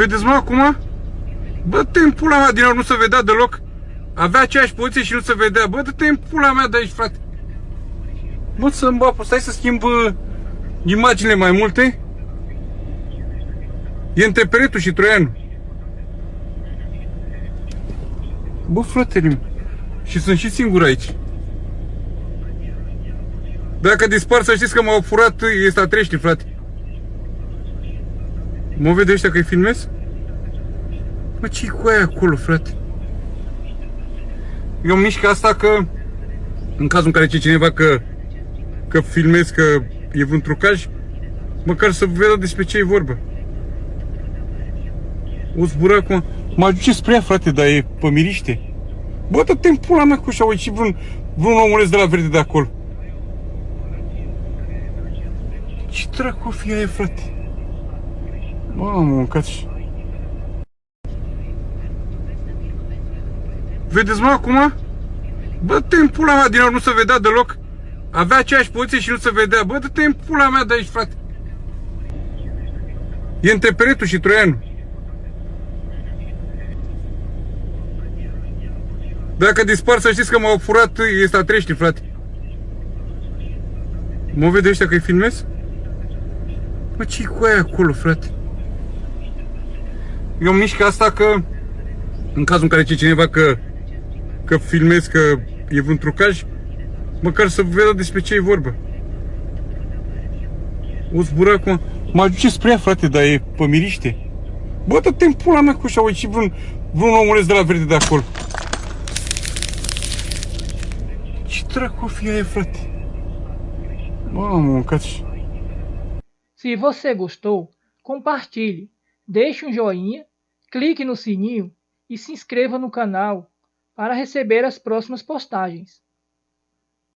Vedeți, mă, acum? Bă, dă-te în pula mea, din nou nu se vedea deloc. Avea aceeași poziție și nu se vedea. Bă, dă-te în pula mea de aici, frate. Bă, să-mi bapă, stai să schimb imaginile mai multe. E între Peretul și Troianu. Bă, fratele, și sunt și singur aici. Dacă dispar, să știți că m-au furat extraterestri, frate. Mă vede ăștia că-i filmez? Mă, ce-i cu aia acolo, frate? Eu îmi mișc asta că, în cazul în care zice cineva că filmez, că e vreun trucaj, măcar să vedă despre ce e vorba. O zbura acum. Mă aduce spre ea, frate, dar e pe miriște. Bă, dă-te în pula mea cu așa, uite, și vreun omuleț de la verde de acolo. Ce dracu fi aia, frate? Mamă, mâncați. Vedeți, mă, acum? Bă, dă-te în pula mea, din nou nu se vedea deloc. Avea aceeași poziție și nu se vedea. Bă, dă-te în pula mea de aici, frate. E între Peretul și Troianu. Dacă dispar, să știți că m-au furat extraterestri, frate. Mă vede ăștia că-i filmez? Mă, ce-i cu aia acolo, frate? Eu îmi mișc asta că, în cazul în care zice cineva că filmez, că e vreun trucaj, măcar să vedă despre ce e vorba. O zbura acum. Mă aduce spre ea, frate, dar e pe miriște. Bă, dă-te în pula mea cu așa, uite, și vreun omuleț de la verde de acolo. Ce dracu fi aia, frate? Mamă, mâncați. Se você gostou, compartilhe, deixe um joinha, clique no sininho e se inscreva no canal para receber as próximas postagens.